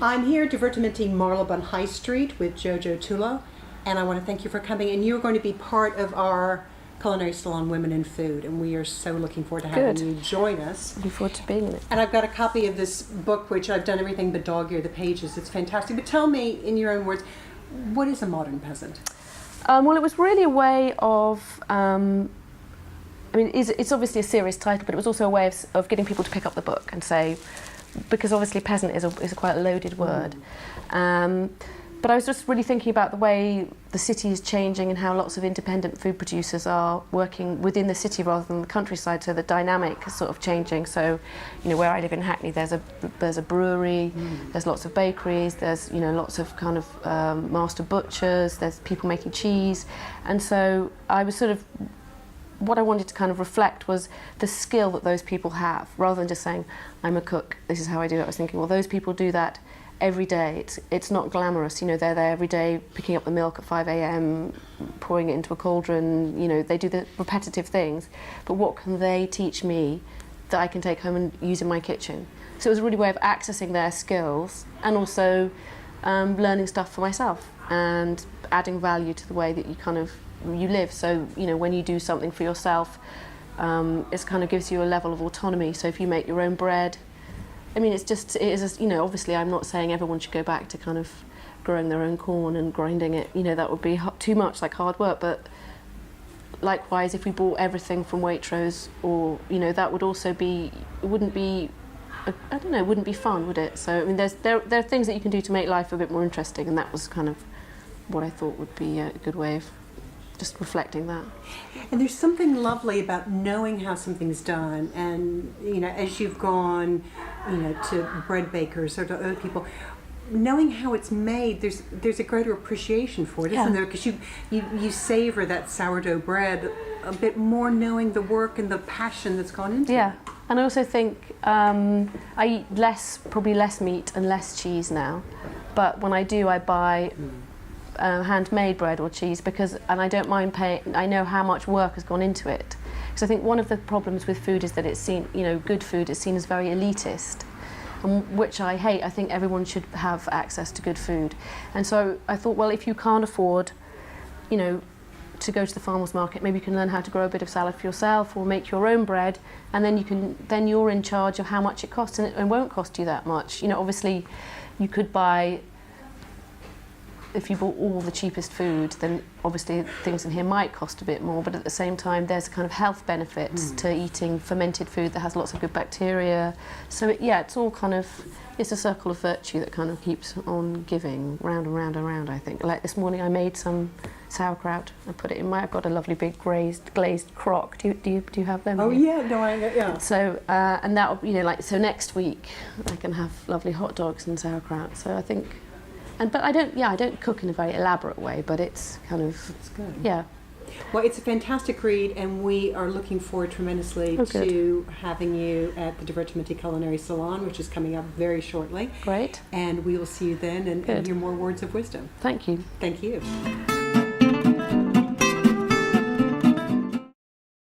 I'm here at Divertimenti Marylebone High Street with Jojo Tulloh, and I want to thank you for coming. And you're going to be part of our Culinary Salon Women in Food, and we are so looking forward to having you join us. Looking forward to being in it. And I've got a copy of this book, which I've done everything but dog-ear the pages. It's fantastic. But tell me, in your own words, what is a modern peasant? Well, it was really a way of, I mean, it's obviously a serious title, but it was also a way of getting people to pick up the book and say, because obviously peasant is a quite a loaded word. But I was just really thinking about the way the city is changing and how lots of independent food producers are working within the city rather than the countryside, so the dynamic is sort of changing. So, you know, where I live in Hackney, there's a brewery, there's lots of bakeries, there's, you know, lots of kind of master butchers, there's people making cheese. And so I was sort of, what I wanted to kind of reflect was the skill that those people have, rather than just saying, I'm a cook, this is how I do it. I was thinking, well, those people do that every day. It's not glamorous, you know, they're there every day picking up the milk at 5 a.m, pouring it into a cauldron, you know, they do the repetitive things, but what can they teach me that I can take home and use in my kitchen? So it was a really way of accessing their skills and also learning stuff for myself and adding value to the way that you live. So, you know, when you do something for yourself, it kind of gives you a level of autonomy. So if you make your own bread, I mean, it is, you know, obviously I'm not saying everyone should go back to kind of growing their own corn and grinding it, you know, that would be too much like hard work, but likewise, if we bought everything from Waitrose, or, you know, that would also be, it wouldn't be, I don't know, it wouldn't be fun, would it? So, I mean, there are things that you can do to make life a bit more interesting, and that was kind of what I thought would be a good way of just reflecting that. And there's something lovely about knowing how something's done, and, you know, as you've gone, you know, to bread bakers or to other people, knowing how it's made, there's a greater appreciation for it, isn't there? Because you savor that sourdough bread a bit more, knowing the work and the passion that's gone into it. Yeah, and I also think I eat probably less meat and less cheese now, but when I do, I buy handmade bread or cheese and I don't mind paying. I know how much work has gone into it. Because I think one of the problems with food is that it's seen, you know, good food is seen as very elitist, which I hate. I think everyone should have access to good food. And so I thought, well, if you can't afford, you know, to go to the farmer's market, maybe you can learn how to grow a bit of salad for yourself or make your own bread, and then you're in charge of how much it costs, and it won't cost you that much. You know, obviously you could buy, if you bought all the cheapest food, then obviously things in here might cost a bit more, but at the same time there's kind of health benefits to eating fermented food that has lots of good bacteria. So it's all kind of, it's a circle of virtue that kind of keeps on giving, round and round and round, I think. Like this morning I made some sauerkraut. I put it in I've got a lovely big glazed crock. Do you have them? Oh here? yeah, no, yeah. So, and that, you know, like, so next week I can have lovely hot dogs and sauerkraut. So I think, but I don't cook in a very elaborate way, but it's kind of, it's good. Yeah. Well, it's a fantastic read, and we are looking forward tremendously to having you at the Divertimenti Culinary Salon, which is coming up very shortly. Great. And we will see you then and hear more words of wisdom. Thank you. Thank you.